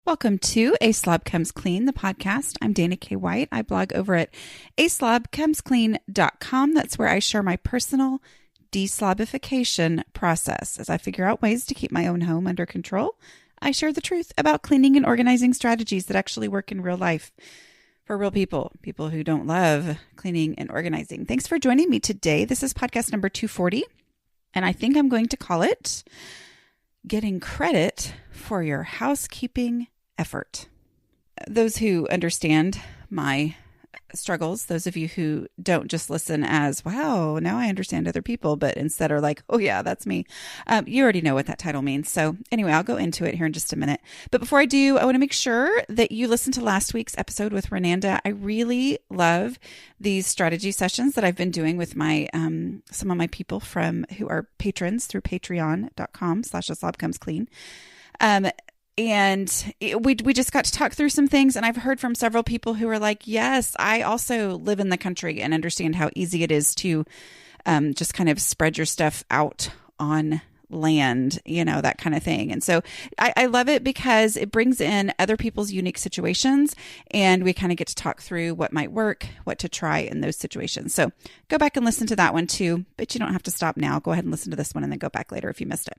Welcome to A Slob Comes Clean, the podcast. I'm Dana K. White. I blog over at aslobcomesclean.com. That's where I share my personal deslobification process. As I figure out ways to keep my own home under control, I share the truth about cleaning and organizing strategies that actually work in real life for real people who don't love cleaning and organizing. Thanks for joining me today. This is podcast number 240, and I think I'm going to call it Getting Credit for Your Housekeeping Effort. Those who understand my struggles, those of you who don't just listen as, wow, now I understand other people, but instead are like, oh yeah, that's me. You already know what that title means. So anyway, I'll go into it here in just a minute. But before I do, I want to make sure that you listen to last week's episode with Renanda. I really love these strategy sessions that I've been doing with my some of my people who are patrons through patreon.com/aslobcomesclean. And we just got to talk through some things, and I've heard from several people who are like, yes, I also live in the country and understand how easy it is to just kind of spread your stuff out on land, that kind of thing. And so I love it because it brings in other people's unique situations, and we kind of get to talk through what might work, what to try in those situations. So go back and listen to that one too, but you don't have to stop now. Go ahead and listen to this one and then go back later if you missed it.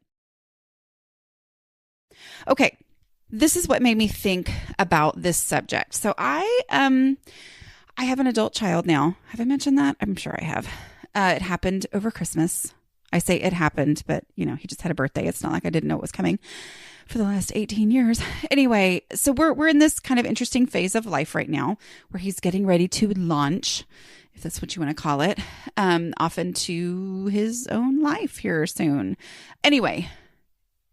Okay. This is what made me think about this subject. So I have an adult child now. Have I mentioned that? I'm sure I have. It happened over Christmas. I say it happened, but he just had a birthday. It's not like I didn't know it was coming for the last 18 years. Anyway, so we're in this kind of interesting phase of life right now where he's getting ready to launch, if that's what you want to call it, off into his own life here soon. Anyway,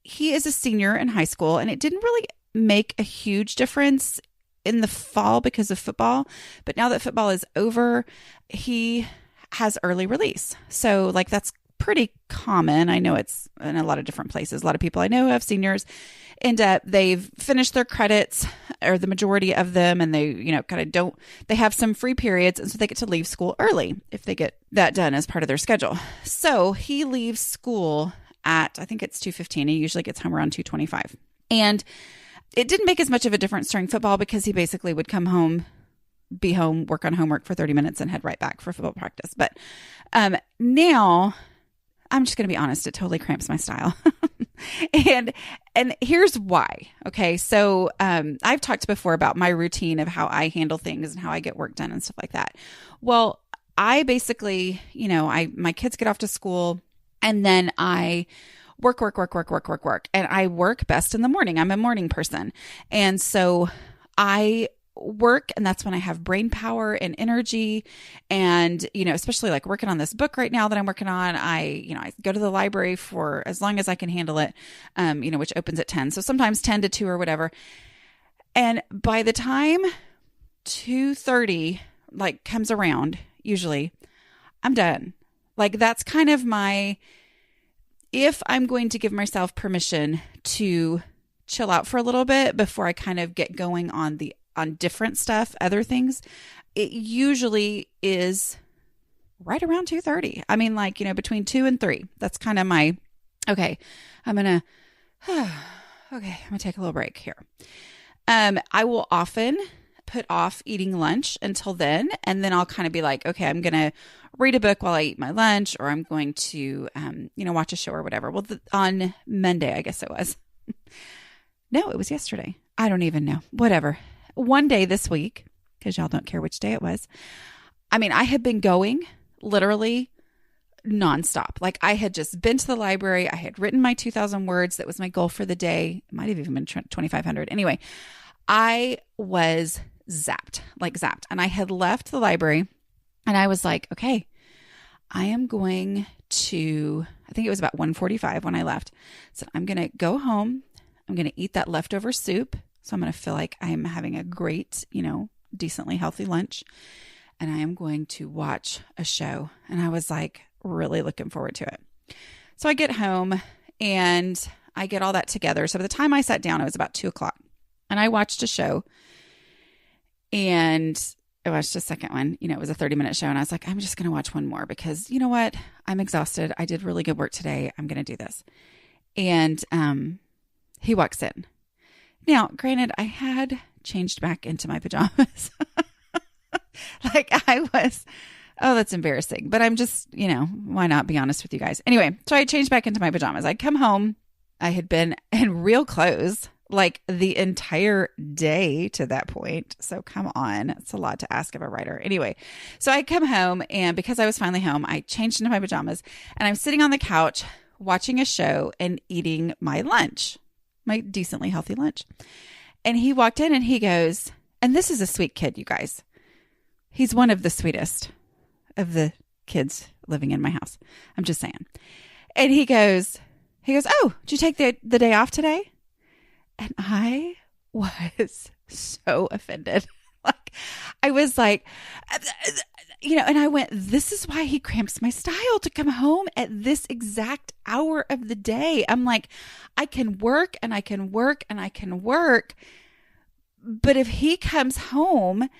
he is a senior in high school, and it didn't really make a huge difference in the fall because of football. But now that football is over, he has early release. So that's pretty common. I know it's in a lot of different places. A lot of people I know have seniors end up, they've finished their credits, or the majority of them, and they, they have some free periods. And so they get to leave school early if they get that done as part of their schedule. So he leaves school at, I think it's 2:15. He usually gets home around 2:25. And it didn't make as much of a difference during football because he basically would come home, be home, work on homework for 30 minutes and head right back for football practice. But now, I'm just going to be honest, it totally cramps my style. and here's why. Okay, so I've talked before about my routine of how I handle things and how I get work done and stuff like that. Well, I basically, my kids get off to school, and then I work. And I work best in the morning. I'm a morning person. And so I work, and that's when I have brain power and energy. And, especially working on this book right now that I'm working on, I go to the library for as long as I can handle it, which opens at 10. So sometimes 10 to 2 or whatever. And by the time 2:30 comes around, usually I'm done. That's kind of if I'm going to give myself permission to chill out for a little bit before I kind of get going on different stuff, other things, it usually is right around 2:30. I mean, between 2 and 3. That's kind of okay, I'm going to take a little break here. I will often put off eating lunch until then. And then I'll kind of be like, okay, I'm going to read a book while I eat my lunch, or I'm going to, watch a show or whatever. Well, on Monday, I guess it was. No, it was yesterday. I don't even know. Whatever. One day this week, because y'all don't care which day it was. I mean, I had been going literally nonstop. I had just been to the library. I had written my 2,000 words. That was my goal for the day. It might have even been 2,500. Anyway, I was zapped. And I had left the library, and I was like, okay, I am going to, I think it was about 1:45 when I left. So I'm going to go home. I'm going to eat that leftover soup. So I'm going to feel like I'm having a great, decently healthy lunch. And I am going to watch a show. And I was really looking forward to it. So I get home and I get all that together. So by the time I sat down, it was about 2:00. And I watched a show, and I watched the second one. It was a 30-minute show. And I was like, I'm just going to watch one more because you know what? I'm exhausted. I did really good work today. I'm going to do this. And he walks in. Now, granted, I had changed back into my pajamas. Like I was, oh, that's embarrassing. But I'm just, why not be honest with you guys? Anyway, so I changed back into my pajamas. I'd come home. I had been in real clothes like the entire day to that point. So come on. It's a lot to ask of a writer. Anyway, so I come home, and because I was finally home, I changed into my pajamas, and I'm sitting on the couch watching a show and eating my lunch, my decently healthy lunch. And he walked in and he goes, and this is a sweet kid, you guys. He's one of the sweetest of the kids living in my house. I'm just saying. And he goes, oh, did you take the day off today? And I was so offended. I was like, and I went, this is why he cramps my style to come home at this exact hour of the day. I'm like, I can work and I can work and I can work. But if he comes home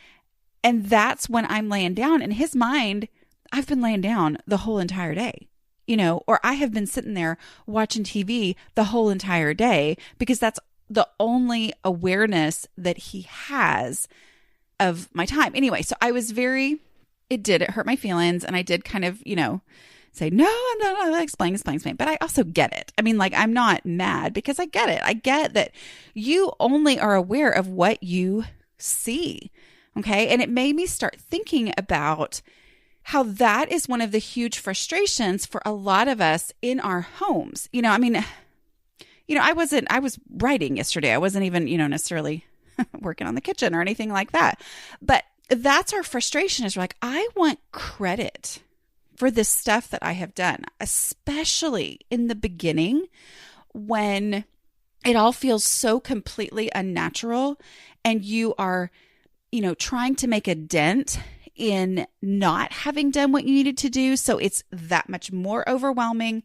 and that's when I'm laying down, in his mind, I've been laying down the whole entire day, or I have been sitting there watching TV the whole entire day, because that's the only awareness that he has of my time. Anyway, so I was it hurt my feelings. And I did kind of, say, no, I'm not explain. But I also get it. I mean, I'm not mad, because I get it. I get that you only are aware of what you see. Okay. And it made me start thinking about how that is one of the huge frustrations for a lot of us in our homes. I was writing yesterday. I wasn't even, necessarily working on the kitchen or anything like that. But that's our frustration, is we're like, I want credit for this stuff that I have done, especially in the beginning when it all feels so completely unnatural and you are, trying to make a dent in not having done what you needed to do. So it's that much more overwhelming,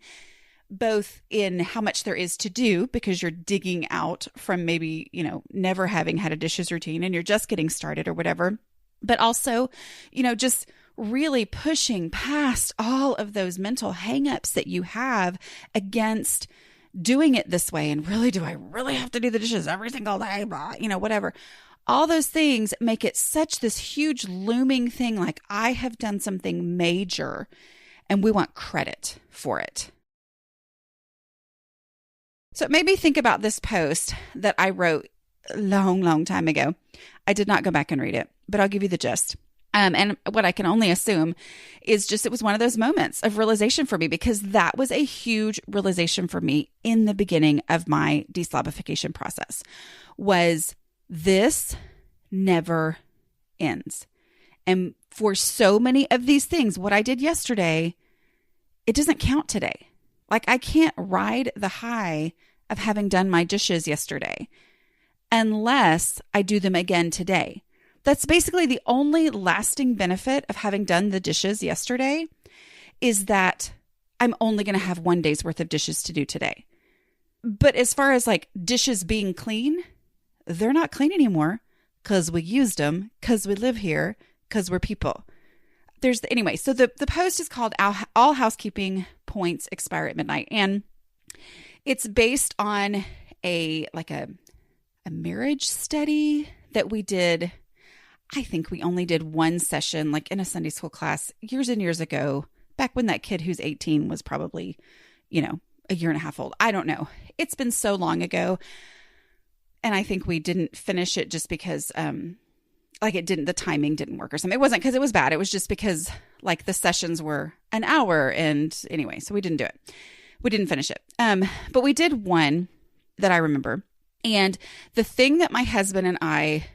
both in how much there is to do, because you're digging out from maybe, never having had a dishes routine and you're just getting started or whatever, but also, just really pushing past all of those mental hangups that you have against doing it this way. And really, do I really have to do the dishes every single day? Blah, whatever. All those things make it such this huge looming thing. Like, I have done something major and we want credit for it. So it made me think about this post that I wrote a long, long time ago. I did not go back and read it, but I'll give you the gist. And what I can only assume is just, it was one of those moments of realization for me, because that was a huge realization for me in the beginning of my deslobification process, was this never ends. And for so many of these things, what I did yesterday, it doesn't count today. Like, I can't ride the high of having done my dishes yesterday unless I do them again today. That's basically the only lasting benefit of having done the dishes yesterday, is that I'm only going to have one day's worth of dishes to do today. But as far as dishes being clean, they're not clean anymore, because we used them, because we live here, because we're people. Anyway, so the post is called All Housekeeping Points Expire at Midnight. And it's based on a marriage study that we did. I think we only did one session, in a Sunday school class years and years ago, back when that kid who's 18 was probably, a year and a half old. I don't know. It's been so long ago. And I think we didn't finish it just because, the timing didn't work or something. It wasn't because it was bad. It was just because the sessions were an hour. And anyway, so we didn't do it. We didn't finish it. But we did one that I remember. And the thing that my husband and I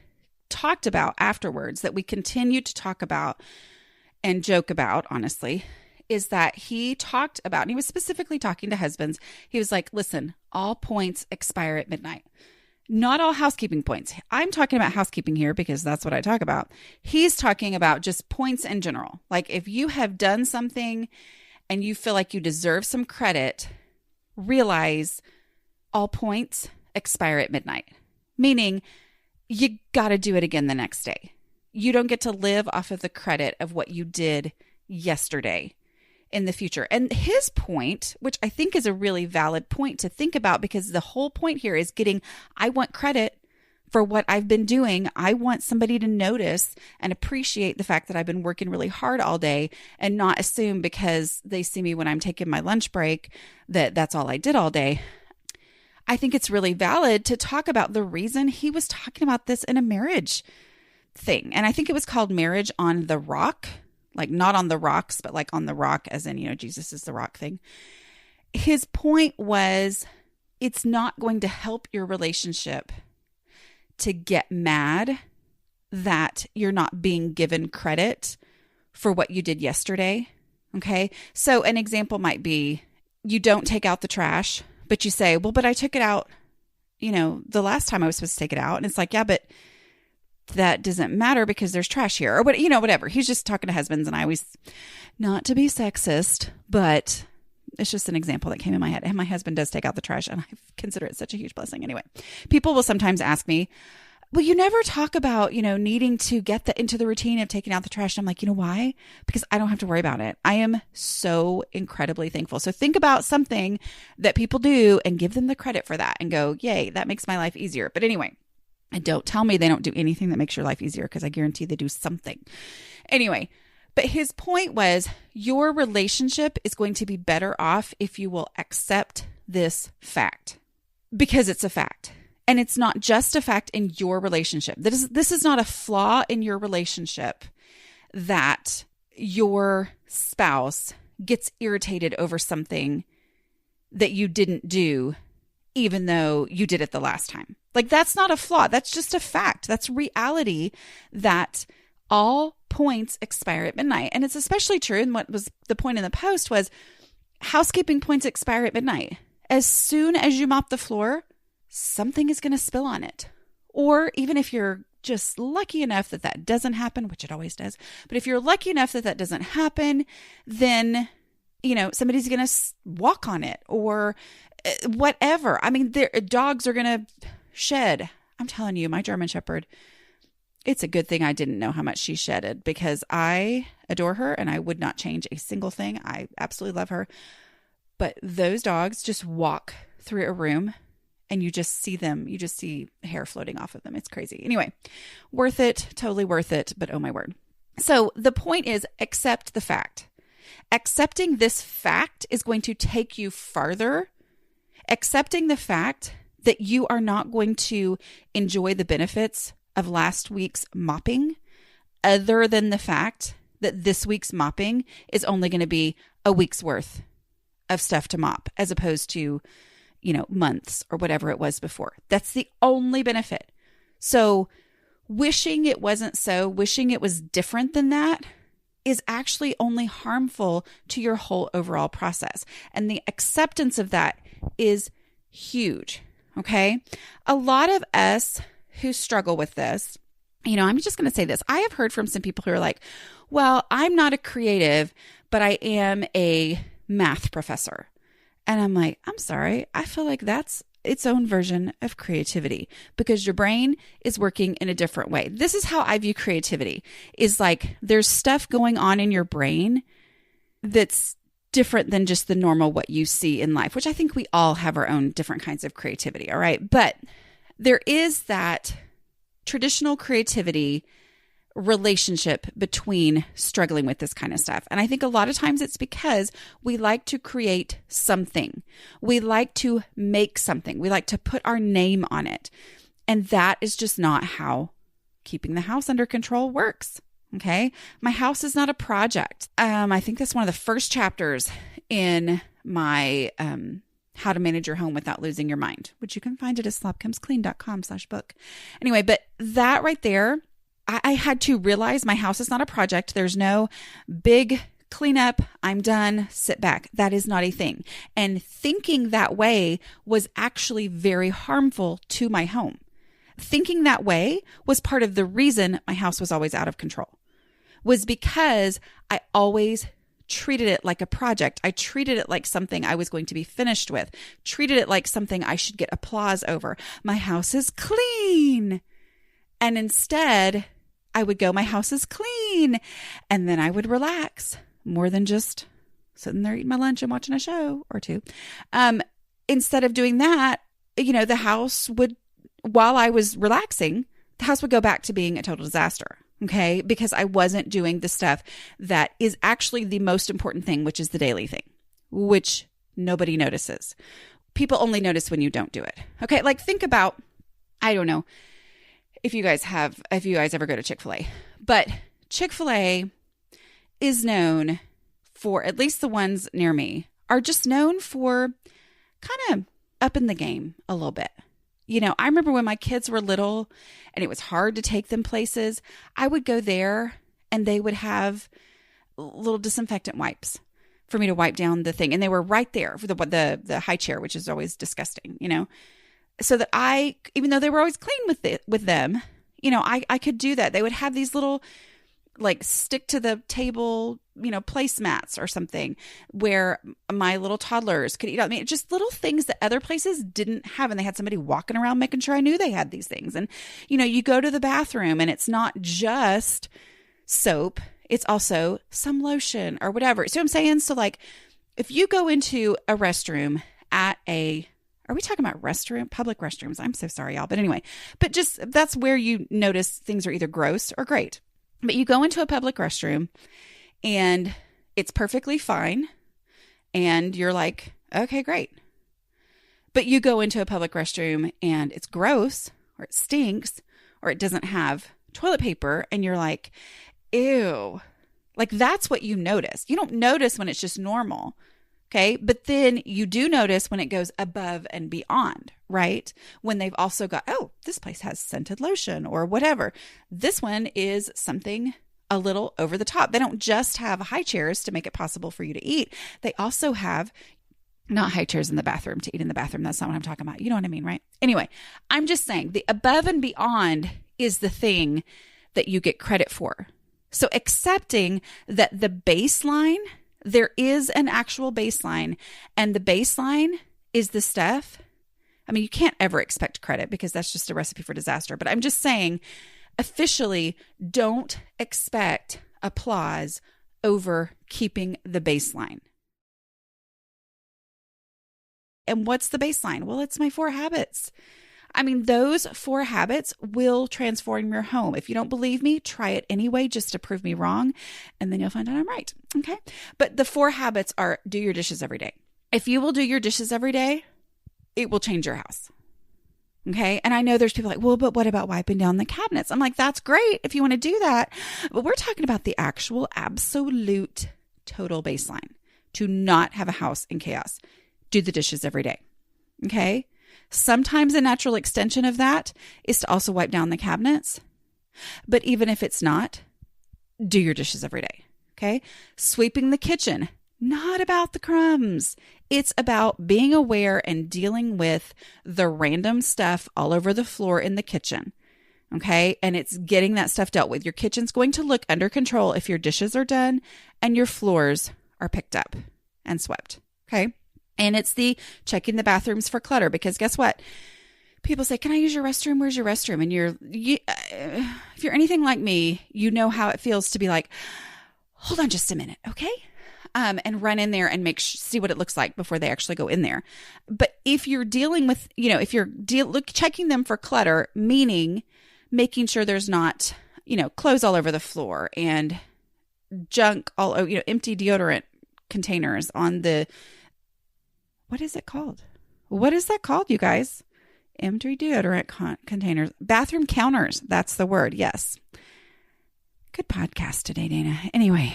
talked about afterwards, that we continued to talk about and joke about, honestly, is that he talked about, and he was specifically talking to husbands. He was like, listen, all points expire at midnight. Not all housekeeping points. I'm talking about housekeeping here because that's what I talk about. He's talking about just points in general. Like, if you have done something and you feel like you deserve some credit, realize all points expire at midnight. Meaning, you got to do it again the next day. You don't get to live off of the credit of what you did yesterday. in the future. And his point, which I think is a really valid point to think about, because the whole point here is I want credit for what I've been doing. I want somebody to notice and appreciate the fact that I've been working really hard all day and not assume because they see me when I'm taking my lunch break that that's all I did all day. I think it's really valid to talk about the reason he was talking about this in a marriage thing. And I think it was called Marriage on the Rock, like not on the rocks, but like on the rock, as in, Jesus is the rock thing. His point was, it's not going to help your relationship to get mad that you're not being given credit for what you did yesterday. Okay. So an example might be, you don't take out the trash, but you say, well, but I took it out, the last time I was supposed to take it out. And it's like, yeah, but that doesn't matter because there's trash here, or whatever. He's just talking to husbands. And I always, not to be sexist, but it's just an example that came in my head. And my husband does take out the trash, and I consider it such a huge blessing. Anyway, people will sometimes ask me, well, you never talk about, needing to get into the routine of taking out the trash. And I'm like, why? Because I don't have to worry about it. I am so incredibly thankful. So think about something that people do and give them the credit for that and go, yay, that makes my life easier. But anyway, and don't tell me they don't do anything that makes your life easier, because I guarantee they do something. Anyway, but his point was, your relationship is going to be better off if you will accept this fact, because it's a fact. And it's not just a fact in your relationship. This is not a flaw in your relationship that your spouse gets irritated over something that you didn't do, even though you did it the last time. Like, that's not a flaw. That's just a fact. That's reality, that all points expire at midnight. And it's especially true. And what was the point in the post was, housekeeping points expire at midnight. As soon as you mop the floor, something is going to spill on it. Or even if you're just lucky enough that that doesn't happen, which it always does. But if you're lucky enough that that doesn't happen, then, somebody's going to walk on it or whatever. I mean, dogs are going to shed. I'm telling you, my German Shepherd, it's a good thing I didn't know how much she shedded, because I adore her and I would not change a single thing. I absolutely love her. But those dogs just walk through a room and you just see them. You just see hair floating off of them. It's crazy. Anyway, worth it. Totally worth it. But oh my word. So the point is, accept the fact. Accepting this fact is going to take you farther. Accepting the fact that you are not going to enjoy the benefits of last week's mopping, other than the fact that this week's mopping is only going to be a week's worth of stuff to mop, as opposed to, months or whatever it was before. That's the only benefit. So wishing it wasn't so, wishing it was different than that, is actually only harmful to your whole overall process. And the acceptance of that is huge. Okay. A lot of us who struggle with this, I'm just going to say this. I have heard from some people who are like, well, I'm not a creative, but I am a math professor. And I'm like, I'm sorry. I feel like that's its own version of creativity, because your brain is working in a different way. This is how I view creativity, is like, there's stuff going on in your brain that's different than just the normal what you see in life, which I think we all have our own different kinds of creativity. All right. But there is that traditional creativity relationship between struggling with this kind of stuff. And I think a lot of times it's because we like to create something. We like to make something. We like to put our name on it. And that is just not how keeping the house under control works. Okay. My house is not a project. I think that's one of the first chapters in my, How to Manage Your Home Without Losing Your Mind, which you can find at aslobcomesclean.com/book. Anyway, but that right there, I had to realize my house is not a project. There's no big cleanup, I'm done, sit back. That is not a thing. And thinking that way was actually very harmful to my home. Thinking that way was part of the reason my house was always out of control, was because I always treated it like a project. I treated it like something I was going to be finished with, treated it like something I should get applause over. My house is clean. And instead, I would go, my house is clean. And then I would relax more than just sitting there eating my lunch and watching a show or two. Instead of doing that, the house would, while I was relaxing, the house would go back to being a total disaster. Okay. Because I wasn't doing the stuff that is actually the most important thing, which is the daily thing, which nobody notices. People only notice when you don't do it. Okay. Like think about, I don't know if you guys ever go to Chick-fil-A, but Chick-fil-A is known for, at least the ones near me, are just known for kind of up in the game a little bit. I remember when my kids were little and it was hard to take them places, I would go there and they would have little disinfectant wipes for me to wipe down the thing. And they were right there for the high chair, which is always disgusting, so that even though they were always clean with them, I could do that. They would have these little like stick to the table, placemats or something where my little toddlers could eat. Just little things that other places didn't have. And they had somebody walking around making sure I knew they had these things. And, you go to the bathroom and it's not just soap. It's also some lotion or whatever. See what I'm saying? So like if you go into a restroom are we talking about public restrooms? I'm so sorry, y'all. But anyway, that's where you notice things are either gross or great. But you go into a public restroom and it's perfectly fine. And you're like, okay, great. But you go into a public restroom and it's gross or it stinks or it doesn't have toilet paper. And you're like, ew. Like that's what you notice. You don't notice when it's just normal. Okay. But then you do notice when it goes above and beyond, right? When they've also got, oh, this place has scented lotion or whatever. This one is something a little over the top. They don't just have high chairs to make it possible for you to eat. They also have not high chairs in the bathroom to eat in the bathroom. That's not what I'm talking about. You know what I mean, right? Anyway, I'm just saying the above and beyond is the thing that you get credit for. So accepting that the baseline, there is an actual baseline, and the baseline is the stuff. I mean, you can't ever expect credit because that's just a recipe for disaster. But I'm just saying, officially, don't expect applause over keeping the baseline. And what's the baseline? Well, it's my 4 habits. I mean, those 4 habits will transform your home. If you don't believe me, try it anyway, just to prove me wrong. And then you'll find out I'm right. Okay. But the 4 habits are: do your dishes every day. If you will do your dishes every day, it will change your house. Okay. And I know there's people like, well, but what about wiping down the cabinets? I'm like, that's great if you want to do that. But we're talking about the actual absolute total baseline to not have a house in chaos. Do the dishes every day. Okay. Sometimes a natural extension of that is to also wipe down the cabinets. But even if it's not, do your dishes every day. Okay. Sweeping the kitchen, not about the crumbs. It's about being aware and dealing with the random stuff all over the floor in the kitchen. Okay. And it's getting that stuff dealt with. Your kitchen's going to look under control if your dishes are done and your floors are picked up and swept. Okay. And it's the checking the bathrooms for clutter, because guess what? People say, can I use your restroom? Where's your restroom? And if you're anything like me, you know how it feels to be like, hold on just a minute. Okay. And run in there and see what it looks like before they actually go in there. But if you're dealing with, if you're checking them for clutter, meaning making sure there's not, clothes all over the floor and junk all over, empty deodorant containers on the, what is it called? What is that called, you guys? Empty deodorant containers. Bathroom counters. That's the word. Yes. Good podcast today, Dana. Anyway,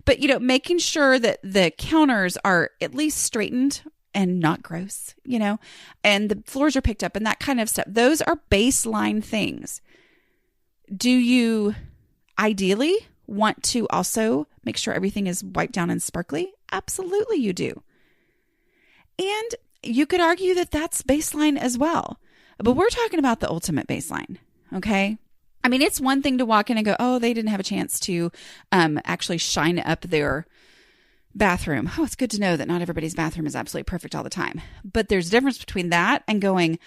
but, making sure that the counters are at least straightened and not gross, and the floors are picked up and that kind of stuff. Those are baseline things. Do you ideally want to also make sure everything is wiped down and sparkly? Absolutely you do. And you could argue that that's baseline as well. But we're talking about the ultimate baseline, okay? I mean, it's one thing to walk in and go, oh, they didn't have a chance to actually shine up their bathroom. Oh, it's good to know that not everybody's bathroom is absolutely perfect all the time. But there's a difference between that and going,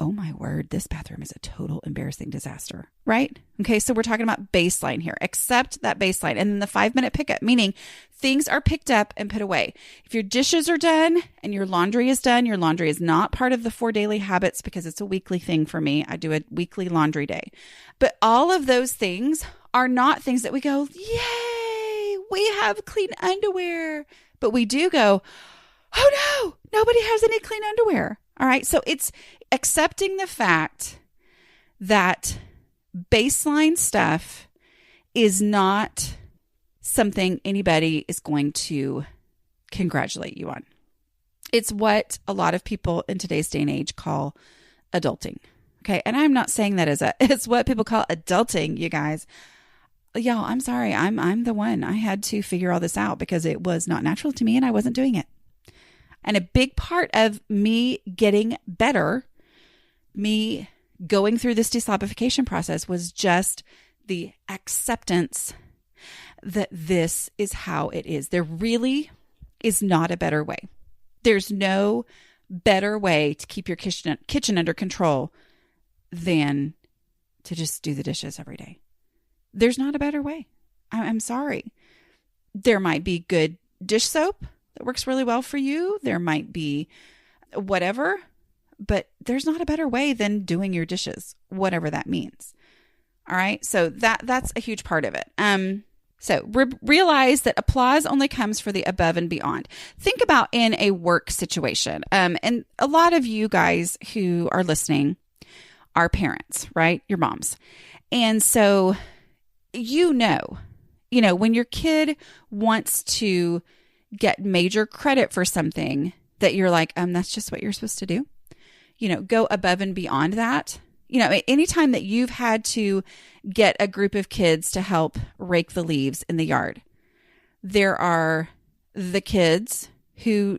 oh my word, this bathroom is a total embarrassing disaster, right? Okay, so we're talking about baseline here. Accept that baseline. And then the 5-minute pickup, meaning things are picked up and put away. If your dishes are done and your laundry is done, your laundry is not part of the 4 daily habits because it's a weekly thing for me. I do a weekly laundry day. But all of those things are not things that we go, yay, we have clean underwear. But we do go, oh no, nobody has any clean underwear. All right. So it's accepting the fact that baseline stuff is not something anybody is going to congratulate you on. It's what a lot of people in today's day and age call adulting. Okay. And I'm not saying that it's what people call adulting, you guys. Y'all, I'm sorry. I'm the one. I had to figure all this out because it was not natural to me and I wasn't doing it. And a big part of me getting better, me going through this deslobification process, was just the acceptance that this is how it is. There really is not a better way. There's no better way to keep your kitchen under control than to just do the dishes every day. There's not a better way. I'm sorry. There might be good dish soap that works really well for you. There might be whatever, but there's not a better way than doing your dishes, whatever that means. All right. So that's a huge part of it. So realize that applause only comes for the above and beyond. Think about in a work situation. And a lot of you guys who are listening are parents, right? Your moms. And so, when your kid wants to get major credit for something that you're like, that's just what you're supposed to do. Go above and beyond that. Anytime that you've had to get a group of kids to help rake the leaves in the yard, there are the kids who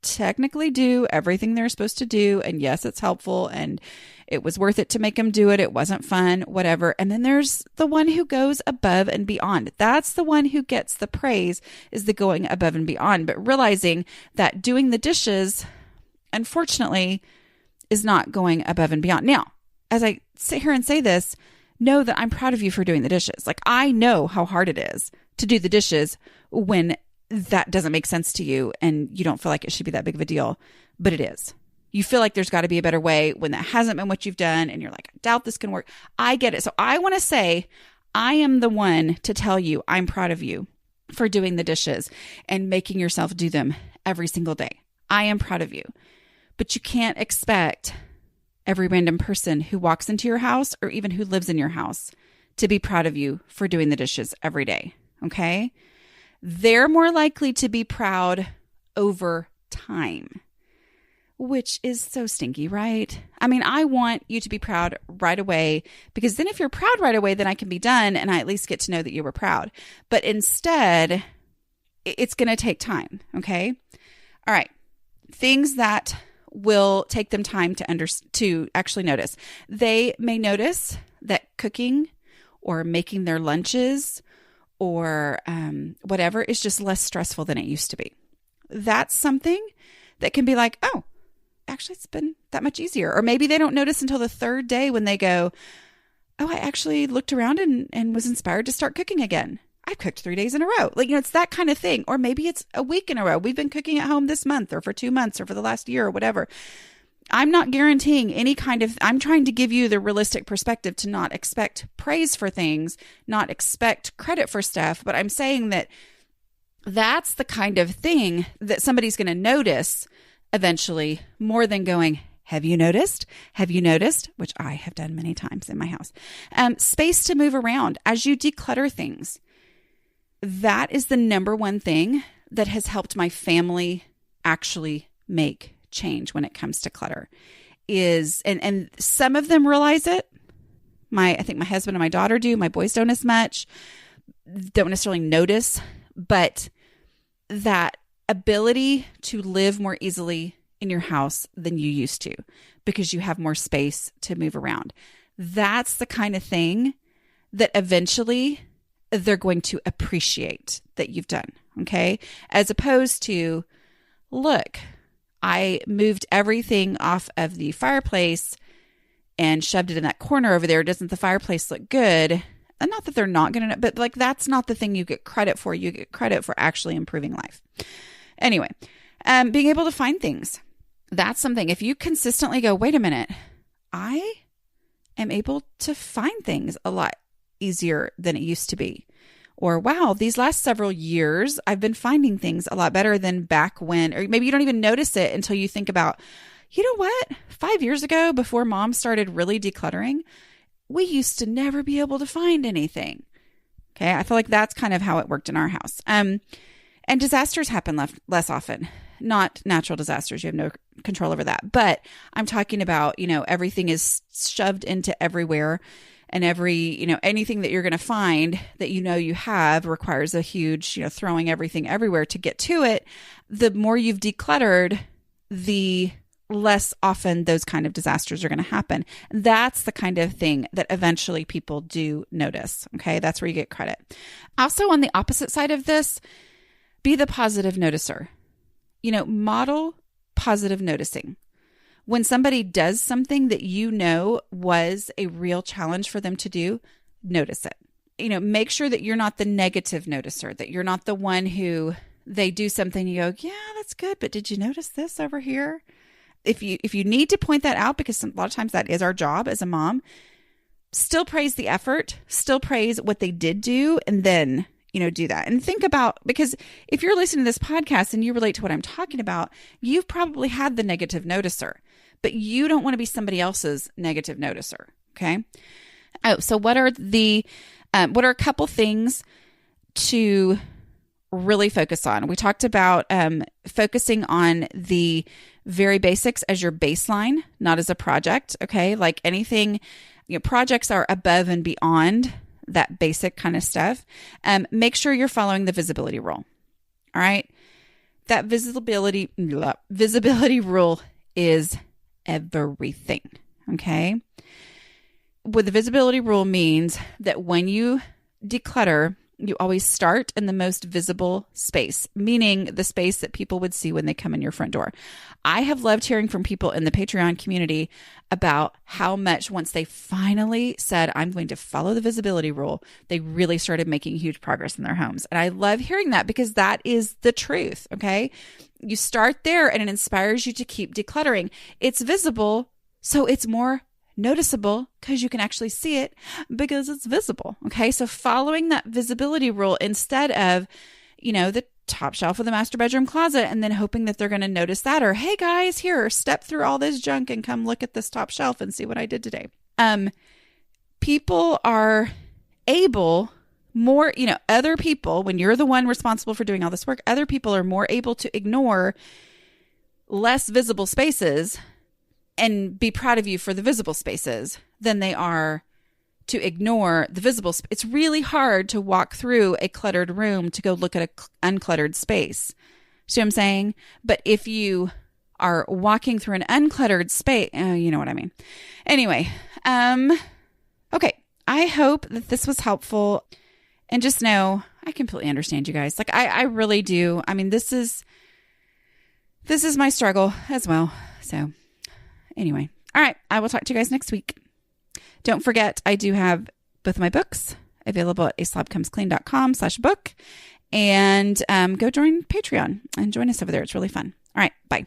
technically do everything they're supposed to do. And yes, it's helpful and it was worth it to make them do it. It wasn't fun, whatever. And then there's the one who goes above and beyond. That's the one who gets the praise, is the going above and beyond. But realizing that doing the dishes, unfortunately, is not going above and beyond. Now, as I sit here and say this, know that I'm proud of you for doing the dishes. Like, I know how hard it is to do the dishes when that doesn't make sense to you and you don't feel like it should be that big of a deal, but it is. You feel like there's got to be a better way when that hasn't been what you've done and you're like, I doubt this can work. I get it. So I want to say, I am the one to tell you I'm proud of you for doing the dishes and making yourself do them every single day. I am proud of you. But you can't expect every random person who walks into your house or even who lives in your house to be proud of you for doing the dishes every day. Okay? They're more likely to be proud over time, which is so stinky, right? I mean, I want you to be proud right away, because then if you're proud right away, then I can be done and I at least get to know that you were proud. But instead, it's going to take time. Okay. All right. Things that will take them time to actually notice. They may notice that cooking or making their lunches or whatever is just less stressful than it used to be. That's something that can be like, oh, actually, it's been that much easier. Or maybe they don't notice until the third day when they go, oh, I actually looked around and was inspired to start cooking again. I cooked 3 days in a row. Like, it's that kind of thing. Or maybe it's a week in a row. We've been cooking at home this month or for 2 months or for the last year or whatever. I'm not guaranteeing any kind of, I'm trying to give you the realistic perspective to not expect praise for things, not expect credit for stuff. But I'm saying that that's the kind of thing that somebody's going to notice eventually, more than going, have you noticed? Have you noticed? Which I have done many times in my house. Space to move around as you declutter things. That is the number one thing that has helped my family actually make change when it comes to clutter. And some of them realize it. I think my husband and my daughter do. My boys don't as much, don't necessarily notice, but that ability to live more easily in your house than you used to because you have more space to move around. That's the kind of thing that eventually they're going to appreciate that you've done. Okay. As opposed to, look, I moved everything off of the fireplace and shoved it in that corner over there. Doesn't the fireplace look good? And not that they're not going to, but like that's not the thing you get credit for. You get credit for actually improving life. Anyway, being able to find things. That's something. If you consistently go, wait a minute, I am able to find things a lot easier than it used to be. Or, wow, these last several years, I've been finding things a lot better than back when, or maybe you don't even notice it until you think about, you know what? 5 years ago, before mom started really decluttering, we used to never be able to find anything. Okay. I feel like that's kind of how it worked in our house. And disasters happen less often, not natural disasters. You have no control over that. But I'm talking about, everything is shoved into everywhere. And anything that you're going to find that you have requires a huge, throwing everything everywhere to get to it. The more you've decluttered, the less often those kind of disasters are going to happen. That's the kind of thing that eventually people do notice. Okay. That's where you get credit. Also, on the opposite side of this, be the positive noticer. Model positive noticing. When somebody does something that was a real challenge for them to do, notice it. Make sure that you're not the negative noticer, that you're not the one who they do something, you go, yeah, that's good, but did you notice this over here? If you need to point that out, because a lot of times that is our job as a mom, still praise the effort, still praise what they did do, and then do that. And think about, because if you're listening to this podcast and you relate to what I'm talking about, you've probably had the negative noticer, but you don't want to be somebody else's negative noticer. Okay. Oh, so what are a couple things to really focus on? We talked about focusing on the very basics as your baseline, not as a project. Okay. Like anything, projects are above and beyond that basic kind of stuff. Make sure you're following the visibility rule. All right. That visibility rule is everything. Okay. What the visibility rule means that when you declutter, you always start in the most visible space, meaning the space that people would see when they come in your front door. I have loved hearing from people in the Patreon community about how much once they finally said, I'm going to follow the visibility rule, they really started making huge progress in their homes. And I love hearing that because that is the truth. Okay. You start there and it inspires you to keep decluttering. It's visible, so it's more noticeable because you can actually see it because it's visible. Okay. So following that visibility rule instead of, the top shelf of the master bedroom closet and then hoping that they're going to notice that, or, hey guys, here, step through all this junk and come look at this top shelf and see what I did today. People are able more, other people, when you're the one responsible for doing all this work, other people are more able to ignore less visible spaces and be proud of you for the visible spaces than they are to ignore the visible. It's really hard to walk through a cluttered room to go look at an uncluttered space. See what I'm saying? But if you are walking through an uncluttered space, you know what I mean. Anyway, okay. I hope that this was helpful, and just know I completely understand you guys. Like I really do. I mean, this is my struggle as well. So anyway, all right. I will talk to you guys next week. Don't forget, I do have both my books available at aslobcomesclean.com/book, and go join Patreon and join us over there. It's really fun. All right. Bye.